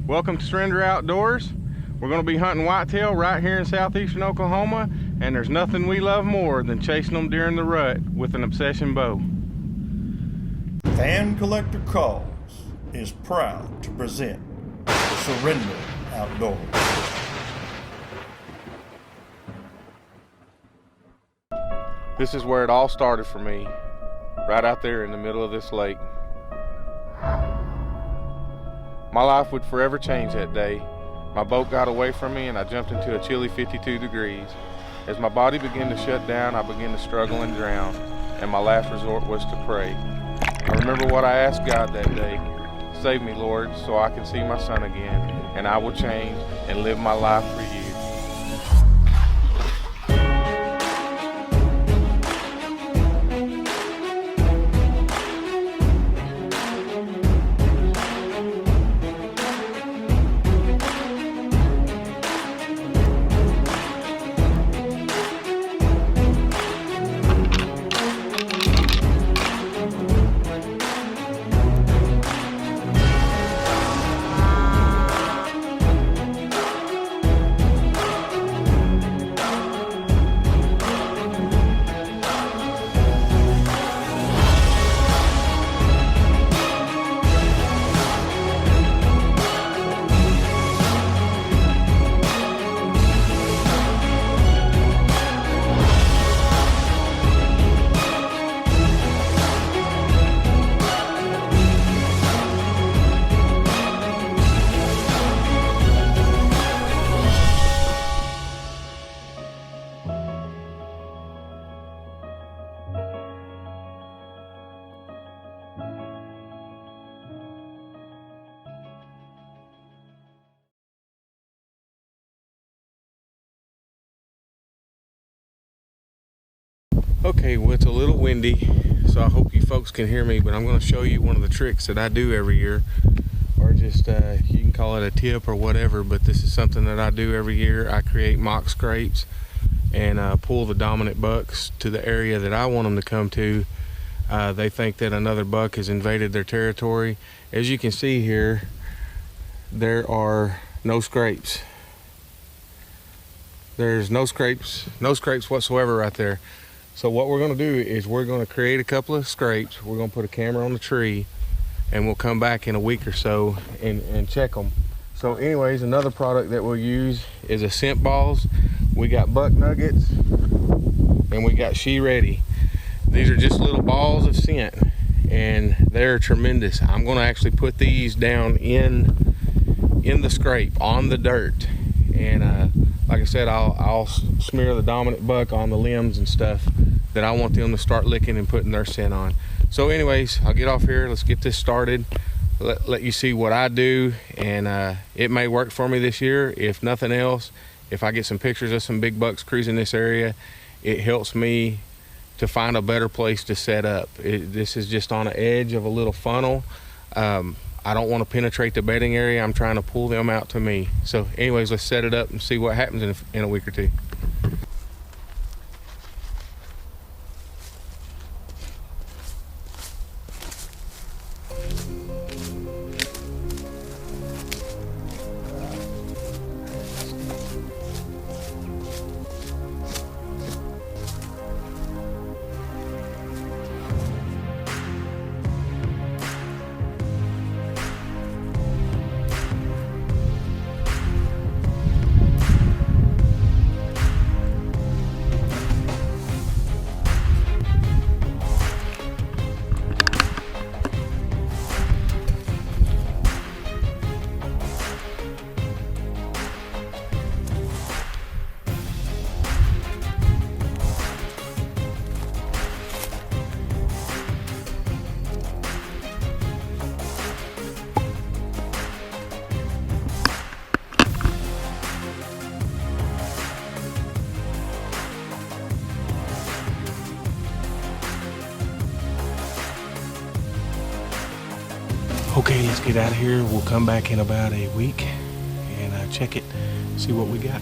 Welcome to Surrender Outdoors. We're going to be hunting whitetail right here in southeastern Oklahoma, and there's nothing we love more than chasing them during the rut with an obsession bow. Fan Collector Calls is proud to present Surrender Outdoors. This is where it all started for me, right out there in the middle of this lake. My life would forever change that day. My boat got away from me and I jumped into a chilly 52 degrees. As my body began to shut down, I began to struggle and drown, and my last resort was to pray. I remember what I asked God that day: save me, Lord, so I can see my son again, and I will change and live my life for you. Okay, well, it's a little windy, so I hope you folks can hear me, but I'm going to show you one of the tricks that I do every year, or just you can call it a tip or whatever, but this is something that I do every year. I create mock scrapes and pull the dominant bucks to the area that I want them to come to. They think that another buck has invaded their territory. As you can see here, there are no scrapes. There's no scrapes whatsoever right there. So what we're going to do is we're going to create a couple of scrapes. We're going to put a camera on the tree, and we'll come back in a week or so and check them. So anyways, another product that we'll use is a scent balls. We got buck nuggets and we got She Ready. These are just little balls of scent, and they're tremendous. I'm going to actually put these down in the scrape on the dirt, and like I said, I'll smear the dominant buck on the limbs and stuff that I want them to start licking and putting their scent on. So anyways, I'll get off here. Let's get this started. Let you see what I do, and it may work for me this year. If nothing else, if I get some pictures of some big bucks cruising this area, it helps me to find a better place to set up. This is just on the edge of a little funnel. I don't want to penetrate the bedding area. I'm trying to pull them out to me. So anyways, let's set it up and see what happens in a week or two. Okay, let's get out of here. We'll come back in about a week and check it, see what we got.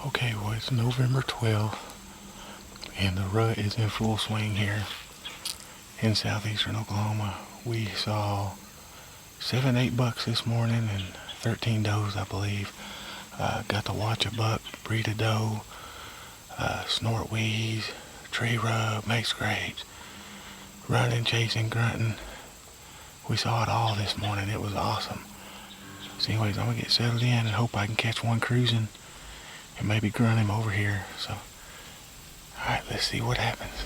Okay, well, it's November 12th, and the rut is in full swing here in southeastern Oklahoma. We saw 7, 8 bucks this morning and 13 does, I believe. Got to watch a buck breed a doe, snort wheeze, tree rub, make scrapes, running, chasing, grunting. We saw it all this morning. It was awesome. So anyways, I'm gonna get settled in and hope I can catch one cruising and maybe grunt him over here. So, alright, let's see what happens.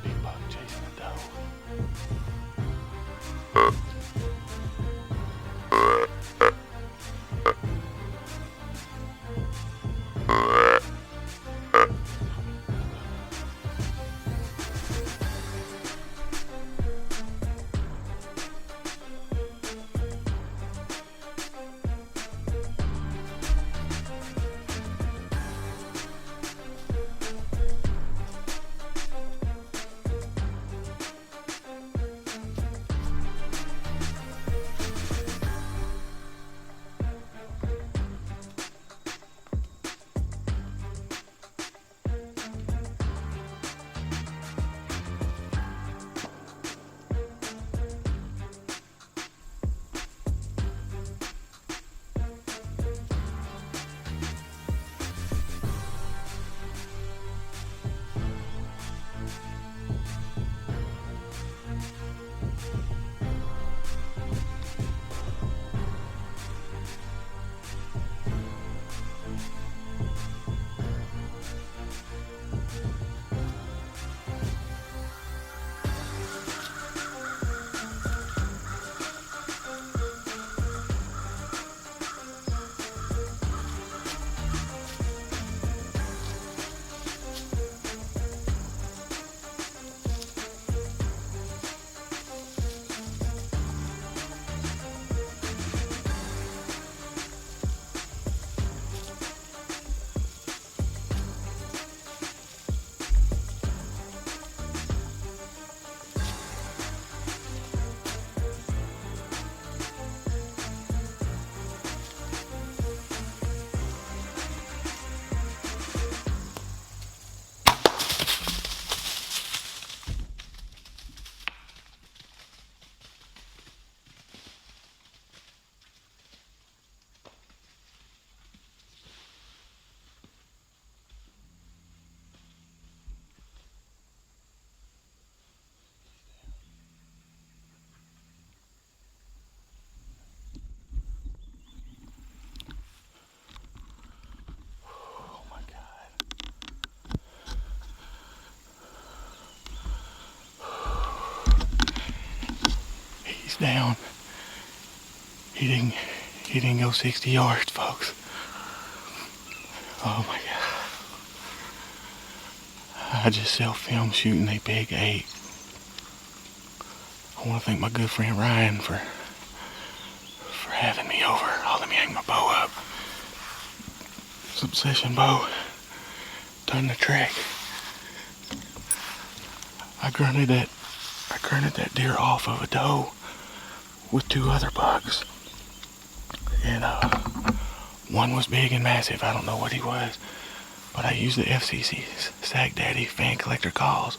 Big buck chasing a doe. He's down. He didn't go 60 yards, folks. Oh my God. I just self-filmed shooting a big 8. I want to thank my good friend Ryan for having me over. Oh, let me hang my bow up. It's Obsession Bow. Done the trick. I grunted that deer off of a doe with 2 other bucks. And one was big and massive. I don't know what he was. But I used the FCC's Sack Daddy fan collector calls.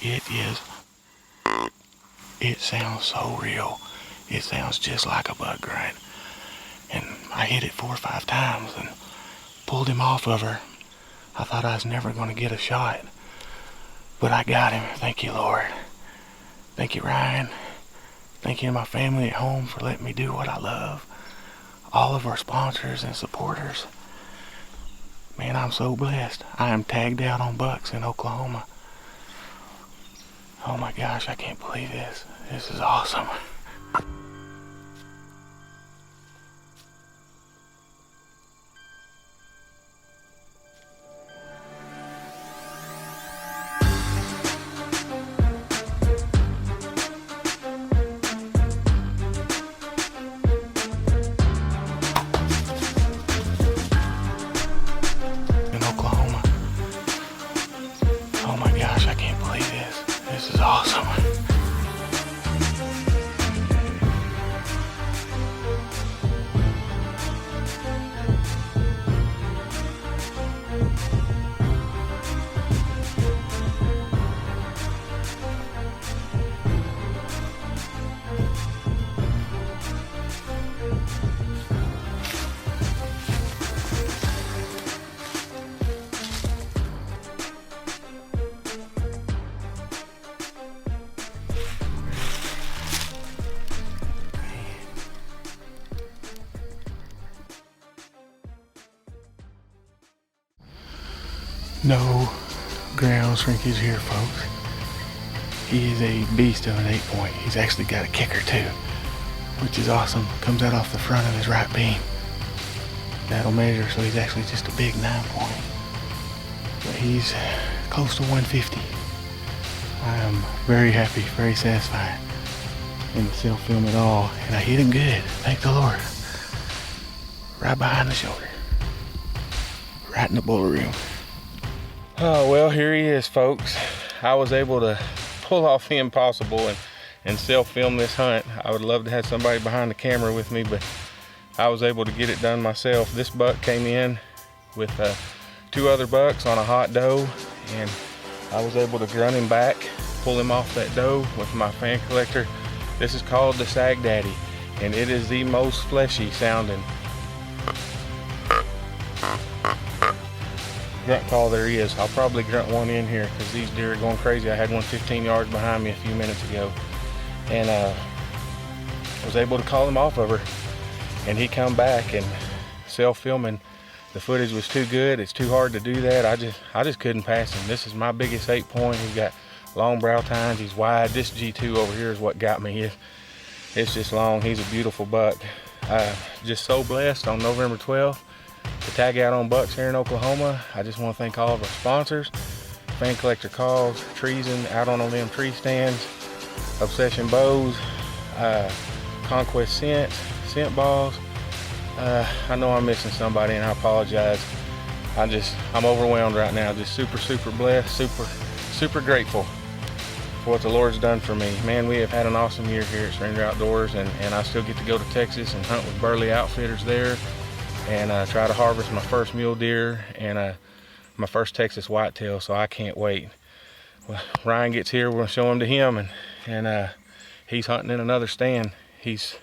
It sounds so real. It sounds just like a buck grunt. And I hit it 4 or 5 times and pulled him off of her. I thought I was never going to get a shot. But I got him. Thank you, Lord. Thank you, Ryan. Thank you to my family at home for letting me do what I love. All of our sponsors and supporters. Man, I'm so blessed. I am tagged out on bucks in Oklahoma. Oh my gosh, I can't believe this. This is awesome. is awesome. No ground shrinkage here, folks. He is a beast of an 8-point. He's actually got a kicker too, which is awesome. Comes out off the front of his right beam. That'll measure, so he's actually just a big 9-point. But he's close to 150. I am very happy, very satisfied. Didn't self-film at all, and I hit him good, thank the Lord. Right behind the shoulder. Right in the bullet room. Oh, well, here he is, folks. I was able to pull off the impossible and self-film this hunt. I would love to have somebody behind the camera with me, but I was able to get it done myself. This buck came in with 2 other bucks on a hot doe, and I was able to grunt him back, pull him off that doe with my fan collector. This is called the Sag Daddy, and it is the most fleshy sounding grunt call there is. I'll probably grunt one in here because these deer are going crazy. I had one 15 yards behind me a few minutes ago, and was able to call him off of her, and he come back and self-filming. The footage was too good. It's too hard to do that. I just couldn't pass him. This is my biggest 8-point. He's got long brow tines. He's wide. This G2 over here is what got me. It's just long. He's a beautiful buck. Just so blessed on November 12th to tag out on bucks here in Oklahoma. I just want to thank all of our sponsors: Fan Collector Calls, Treason, Out on a Limb Tree Stands, Obsession Bows, Conquest Scent Balls. I know I'm missing somebody, and I apologize. I'm overwhelmed right now. Just super blessed, super grateful for what the Lord's done for me. Man, we have had an awesome year here at Stranger Outdoors, and I still get to go to Texas and hunt with Burley Outfitters there, and try to harvest my first mule deer and my first Texas whitetail, so I can't wait. Well, Ryan gets here, we're gonna show him to him, and he's hunting in another stand. He's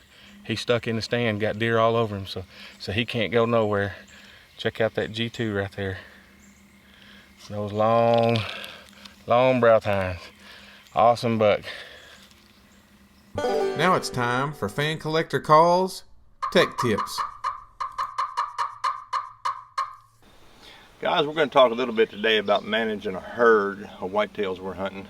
stuck in the stand, got deer all over him, so he can't go nowhere. Check out that G2 right there. Those long brow tines. Awesome buck. Now it's time for Fan Collector Calls Tech Tips. Guys, we're going to talk a little bit today about managing a herd of whitetails we're hunting.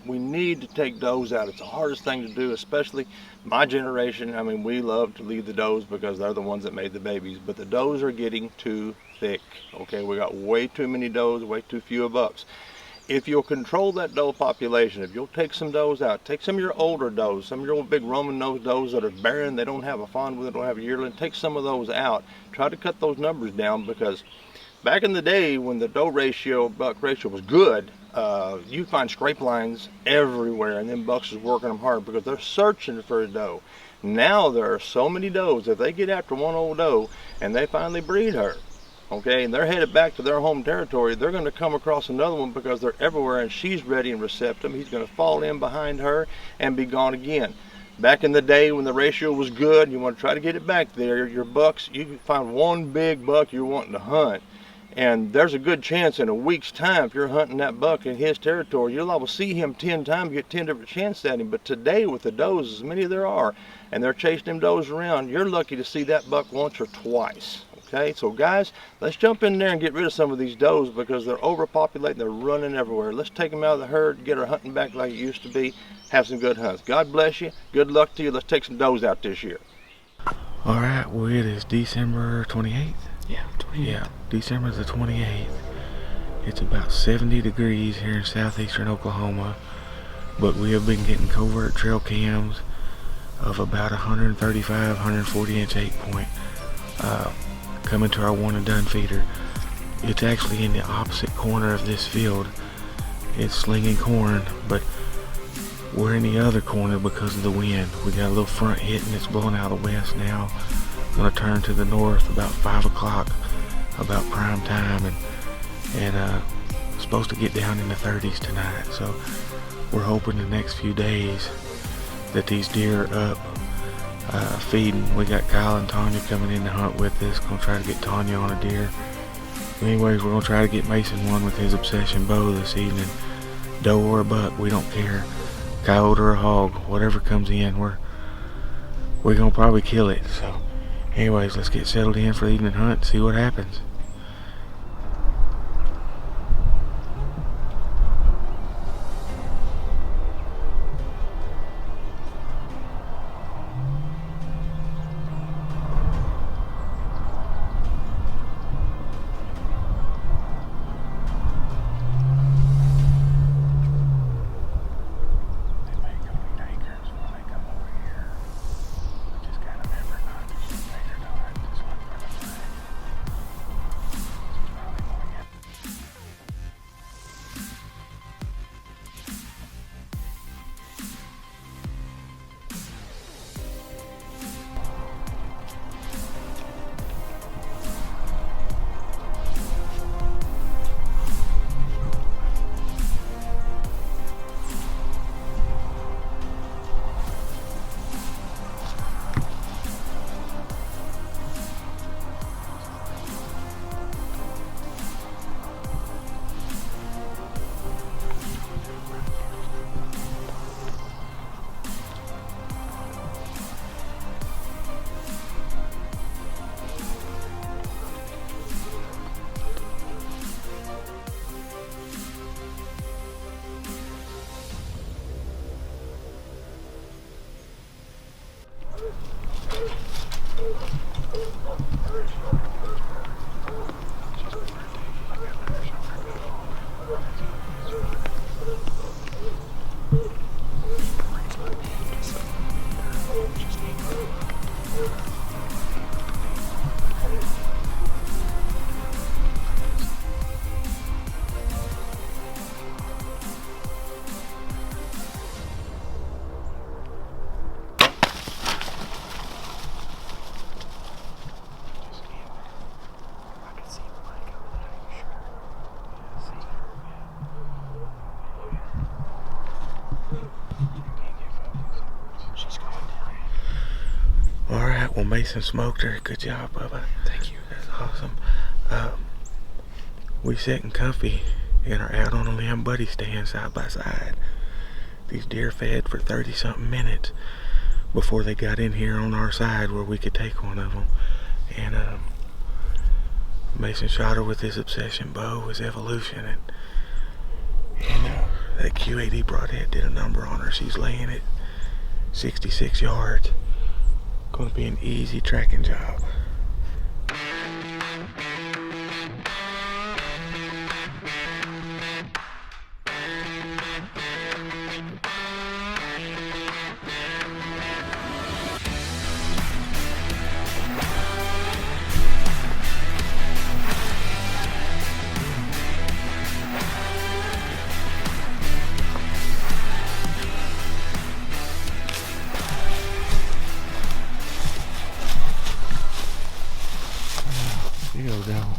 We need to take does out. It's the hardest thing to do, especially my generation. I mean, we love to leave the does because they're the ones that made the babies, but the does are getting too thick. Okay, we got way too many does, way too few bucks. If you'll control that doe population, if you'll take some does out, take some of your older does, some of your old big Roman nose does that are barren, they don't have a fawn with it, don't have a yearling, take some of those out. Try to cut those numbers down, because back in the day when the doe ratio, buck ratio was good, you'd find scrape lines everywhere, and then bucks is working them hard because they're searching for a doe. Now there are so many does, if they get after one old doe and they finally breed her, okay, and they're headed back to their home territory, they're going to come across another one because they're everywhere and she's ready and receptive. He's going to fall in behind her and be gone again. Back in the day when the ratio was good, you want to try to get it back there, your bucks, you can find one big buck you're wanting to hunt, and there's a good chance in a week's time, if you're hunting that buck in his territory, you'll always see him 10 times, get 10 different chances at him. But today with the does, as many there are, and they're chasing them does around, you're lucky to see that buck once or twice. Okay, so guys, let's jump in there and get rid of some of these does because they're overpopulating, they're running everywhere. Let's take them out of the herd, get our hunting back like it used to be, have some good hunts. God bless you, good luck to you. Let's take some does out this year. All right, well, it is December 28th. Yeah, 28th. Yeah, December the 28th. It's about 70 degrees here in southeastern Oklahoma, but we have been getting covert trail cams of about 135, 140 inch 8-point coming to our one and done feeder. It's actually in the opposite corner of this field, it's slinging corn, but we're in the other corner because of the wind. We got a little front hitting, it's blowing out of the west now. Gonna turn to the north about 5 o'clock, about prime time, and supposed to get down in the 30s tonight. So we're hoping the next few days that these deer are up feeding. We got Kyle and Tanya coming in to hunt with us. Gonna try to get Tanya on a deer. Anyways, we're gonna try to get Mason one with his obsession bow this evening. Doe or a buck, we don't care. Coyote or a hog, whatever comes in, we're gonna probably kill it. So anyways, let's get settled in for the evening hunt and see what happens. Alright, well Mason smoked her. Good job, Bubba. Thank you. That's awesome. We sitting comfy and are out on a limb buddy stand side by side. These deer fed for 30 something minutes before they got in here on our side where we could take one of them. And Mason shot her with his obsession bow, his evolution, and that Q80 broadhead did a number on her. She's laying at 66 yards. Gonna be an easy tracking job. You go down.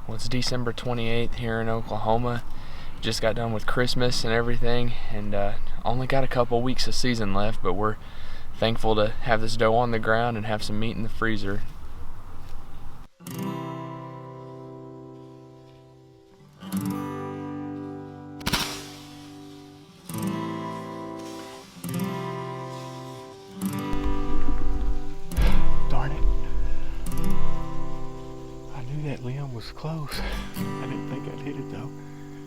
Well, it's December 28th here in Oklahoma. Just got done with Christmas and everything, and only got a couple weeks of season left, but we're thankful to have this doe on the ground and have some meat in the freezer. Darn it. I knew that limb was close. I didn't think I'd hit it though.